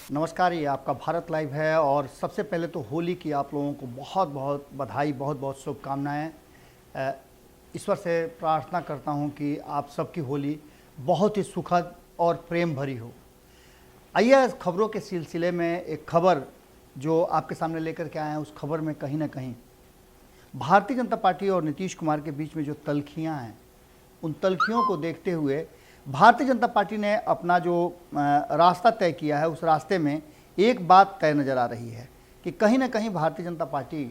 नमस्कार, ये आपका भारत लाइव है और सबसे पहले तो होली की आप लोगों को बहुत बहुत बधाई, बहुत बहुत शुभकामनाएं। ईश्वर से प्रार्थना करता हूं कि आप सबकी होली बहुत ही सुखद और प्रेम भरी हो। आइए खबरों के सिलसिले में एक खबर जो आपके सामने लेकर के आए हैं, उस खबर में कहीं ना कहीं भारतीय जनता पार्टी और नीतीश कुमार के बीच में जो तल्खियाँ हैं, उन तल्खियों को देखते हुए भारतीय जनता पार्टी ने अपना जो रास्ता तय किया है, उस रास्ते में एक बात तय नज़र आ रही है कि कहीं ना कहीं भारतीय जनता पार्टी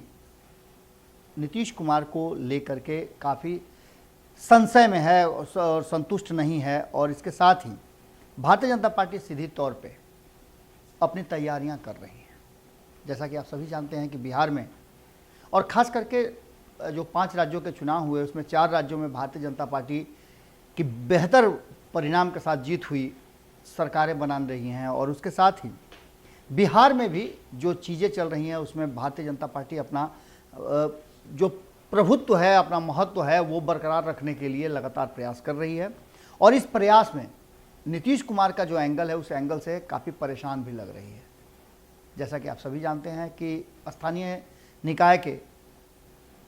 नीतीश कुमार को लेकर के काफ़ी संशय में है और संतुष्ट नहीं है। और इसके साथ ही भारतीय जनता पार्टी सीधी तौर पे अपनी तैयारियां कर रही है। जैसा कि आप सभी जानते हैं कि बिहार में और ख़ास करके जो 5 राज्यों के चुनाव हुए, उसमें 4 राज्यों में भारतीय जनता पार्टी की बेहतर परिणाम के साथ जीत हुई, सरकारें बना रही हैं। और उसके साथ ही बिहार में भी जो चीज़ें चल रही हैं, उसमें भारतीय जनता पार्टी अपना जो प्रभुत्व है, अपना महत्व है, वो बरकरार रखने के लिए लगातार प्रयास कर रही है। और इस प्रयास में नीतीश कुमार का जो एंगल है, उस एंगल से काफ़ी परेशान भी लग रही है। जैसा कि आप सभी जानते हैं कि स्थानीय निकाय के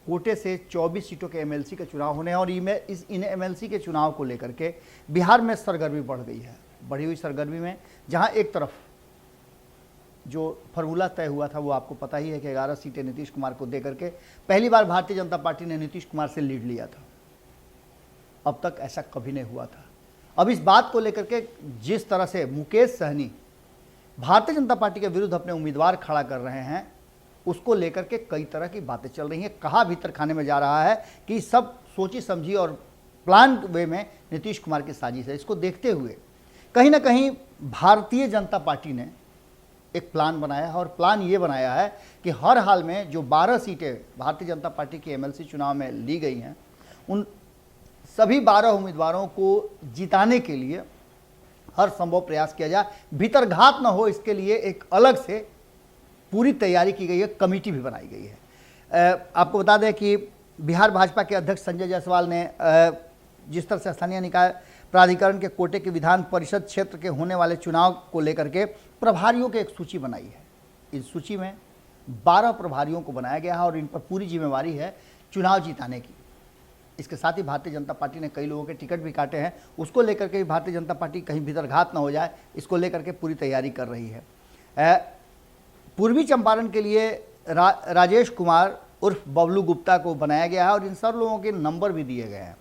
कोटे से 24 सीटों के एमएलसी के चुनाव होने हैं और इन एमएलसी के चुनाव को लेकर के बिहार में सरगर्मी बढ़ गई है। बढ़ी हुई सरगर्मी में जहां एक तरफ जो फॉर्मूला तय हुआ था, वो आपको पता ही है कि 11 सीटें नीतीश कुमार को देकर के पहली बार भारतीय जनता पार्टी ने नीतीश कुमार से लीड लिया था। अब तक ऐसा कभी नहीं हुआ था। अब इस बात को लेकर के जिस तरह से मुकेश सहनी भारतीय जनता पार्टी के विरुद्ध अपने उम्मीदवार खड़ा कर रहे हैं, उसको लेकर के कई तरह की बातें चल रही हैं। कहा भीतर खाने में जा रहा है कि सब सोची समझी और प्लान वे में नीतीश कुमार की साजिश है। इसको देखते हुए कहीं ना कहीं भारतीय जनता पार्टी ने एक प्लान बनाया है और प्लान ये बनाया है कि हर हाल में जो 12 सीटें भारतीय जनता पार्टी की एमएलसी चुनाव में ली गई हैं, उन सभी 12 उम्मीदवारों को जिताने के लिए हर संभव प्रयास किया जाए। भीतरघात न हो, इसके लिए एक अलग से पूरी तैयारी की गई है, कमेटी भी बनाई गई है। आपको बता दें कि बिहार भाजपा के अध्यक्ष संजय जायसवाल ने जिस तरह से स्थानीय निकाय प्राधिकरण के कोटे के विधान परिषद क्षेत्र के होने वाले चुनाव को लेकर के प्रभारियों की एक सूची बनाई है। इस सूची में 12 प्रभारियों को बनाया गया है और इन पर पूरी जिम्मेवारी है चुनाव जिताने की। इसके साथ ही भारतीय जनता पार्टी ने कई लोगों के टिकट भी काटे हैं। उसको लेकर के भी भारतीय जनता पार्टी कहीं भीतरघात न हो जाए, इसको लेकर के पूरी तैयारी कर रही है। पूर्वी चंपारण के लिए राजेश कुमार उर्फ बबलू गुप्ता को बनाया गया है और इन सब लोगों के नंबर भी दिए गए हैं।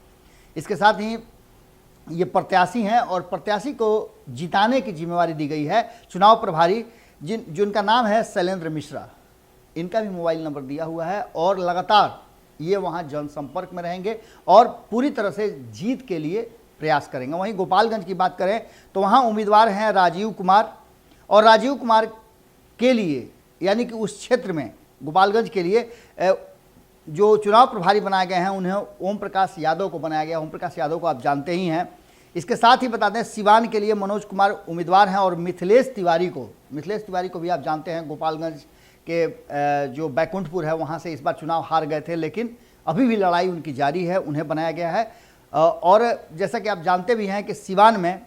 इसके साथ ही ये प्रत्याशी हैं और प्रत्याशी को जिताने की जिम्मेवारी दी गई है चुनाव प्रभारी जिनका नाम है शैलेंद्र मिश्रा। इनका भी मोबाइल नंबर दिया हुआ है और लगातार ये वहाँ जनसंपर्क में रहेंगे और पूरी तरह से जीत के लिए प्रयास करेंगे। वहीं गोपालगंज की बात करें तो वहाँ उम्मीदवार हैं राजीव कुमार, और राजीव कुमार के लिए यानी कि उस क्षेत्र में गोपालगंज के लिए जो चुनाव प्रभारी बनाए गए हैं, उन्हें ओम प्रकाश यादव को बनाया गया। ओम प्रकाश यादव को आप जानते ही हैं। इसके साथ ही बता दें सिवान के लिए मनोज कुमार उम्मीदवार हैं और मिथिलेश तिवारी को भी आप जानते हैं। गोपालगंज के जो बैकुंठपुर है, वहाँ से इस बार चुनाव हार गए थे, लेकिन अभी भी लड़ाई उनकी जारी है, उन्हें बनाया गया है। और जैसा कि आप जानते भी हैं कि सिवान में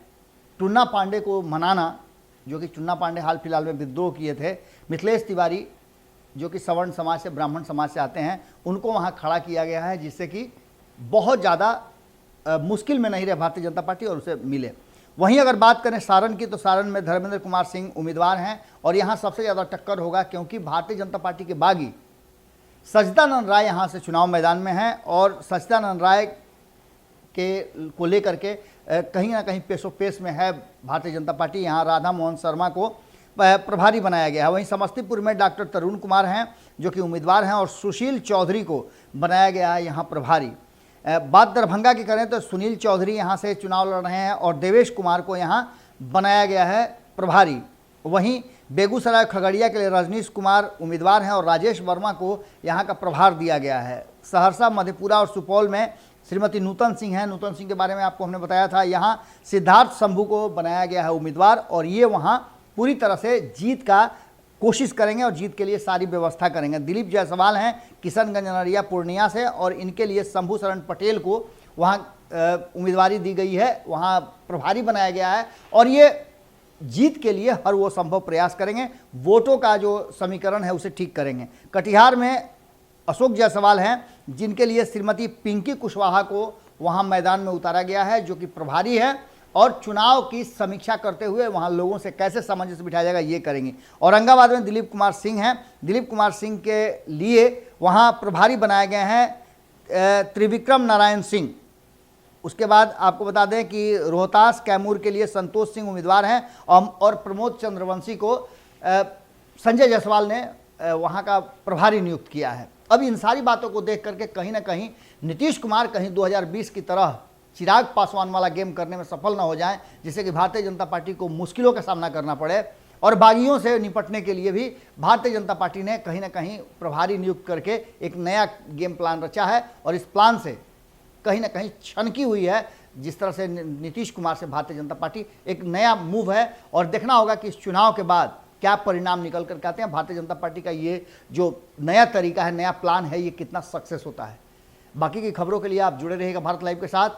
टुन्ना पांडे को मनाना, जो कि टुन्ना पांडे हाल फिलहाल में विद्रोह किए थे, मिथिलेश तिवारी जो कि सवर्ण समाज से, ब्राह्मण समाज से आते हैं, उनको वहाँ खड़ा किया गया है, जिससे कि बहुत ज़्यादा मुश्किल में नहीं रहे भारतीय जनता पार्टी और उसे मिले। वहीं अगर बात करें सारण की, तो सारण में धर्मेंद्र कुमार सिंह उम्मीदवार हैं और यहाँ सबसे ज़्यादा टक्कर होगा, क्योंकि भारतीय जनता पार्टी के बागी सच्चिदानंद राय यहाँ से चुनाव मैदान में हैं और सच्चिदानंद राय को लेकर के कहीं ना कहीं पेशो पेश में है भारतीय जनता पार्टी। यहाँ राधा मोहन शर्मा को प्रभारी बनाया गया है। वहीं समस्तीपुर में डॉक्टर तरुण कुमार हैं जो कि उम्मीदवार हैं और सुशील चौधरी को बनाया गया है यहाँ प्रभारी। बात दरभंगा की करें तो सुनील चौधरी यहाँ से चुनाव लड़ रहे हैं और देवेश कुमार को यहाँ बनाया गया है प्रभारी। वहीं बेगूसराय खगड़िया के लिए रजनीश कुमार उम्मीदवार हैं और राजेश वर्मा को यहाँ का प्रभार दिया गया है। सहरसा, मधेपुरा और सुपौल में श्रीमती नूतन सिंह हैं। नूतन सिंह के बारे में आपको हमने बताया था। यहाँ सिद्धार्थ शंभू को बनाया गया है उम्मीदवार और ये वहाँ पूरी तरह से जीत का कोशिश करेंगे और जीत के लिए सारी व्यवस्था करेंगे। दिलीप जायसवाल हैं किशनगंज, नरिया, पूर्णिया से और इनके लिए शंभू शरण पटेल को वहाँ उम्मीदवारी दी गई है, वहाँ प्रभारी बनाया गया है। और ये जीत के लिए हर वो संभव प्रयास करेंगे। वोटों का जो समीकरण है उसे ठीक करेंगे। कटिहार में अशोक जायसवाल हैं, जिनके लिए श्रीमती पिंकी कुशवाहा को वहां मैदान में उतारा गया है, जो कि प्रभारी है, और चुनाव की समीक्षा करते हुए वहां लोगों से कैसे सामंजस्य बिठाया जाएगा ये करेंगे। औरंगाबाद में दिलीप कुमार सिंह हैं। दिलीप कुमार सिंह के लिए वहां प्रभारी बनाए गए हैं त्रिविक्रम नारायण सिंह। उसके बाद आपको बता दें कि रोहतास कैमूर के लिए संतोष सिंह उम्मीदवार हैं और प्रमोद चंद्रवंशी को संजय जायसवाल ने वहां का प्रभारी नियुक्त किया है। अब इन सारी बातों को देख करके कहीं ना कहीं नीतीश कुमार कहीं 2020 की तरह चिराग पासवान वाला गेम करने में सफल ना हो जाएं, जिससे कि भारतीय जनता पार्टी को मुश्किलों का सामना करना पड़े। और बागियों से निपटने के लिए भी भारतीय जनता पार्टी ने कहीं ना कहीं प्रभारी नियुक्त करके एक नया गेम प्लान रचा है, और इस प्लान से कहीं ना कहीं छनकी हुई है। जिस तरह से नीतीश कुमार से भारतीय जनता पार्टी एक नया मूव है, और देखना होगा कि इस चुनाव के बाद क्या परिणाम निकल कर आते हैं। भारतीय जनता पार्टी का ये जो नया तरीका है, नया प्लान है, ये कितना सक्सेस होता है। बाकी की खबरों के लिए आप जुड़े रहिएगा भारत लाइव के साथ।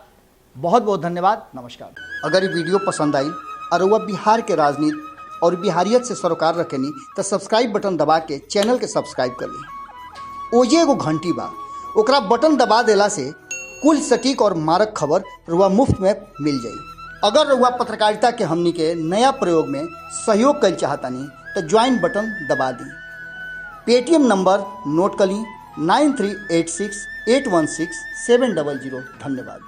बहुत बहुत धन्यवाद, नमस्कार। अगर ये वीडियो पसंद आई और वह बिहार के राजनीति और बिहारियत से सरोकार रखेनी तो सब्सक्राइब बटन दबा के चैनल के सब्सक्राइब कर ली। ओजे एगो घंटी बा, ओकरा बटन दबा देला से कुल सटीक और मारक खबर रुआ मुफ्त में मिल जाई। अगर रुआ पत्रकारिता के हमनी के नया प्रयोग में सहयोग कर चाहतानी तो ज्वाइन बटन दबा दी। पेटीएम नंबर नोट कर ली 9386816700। धन्यवाद।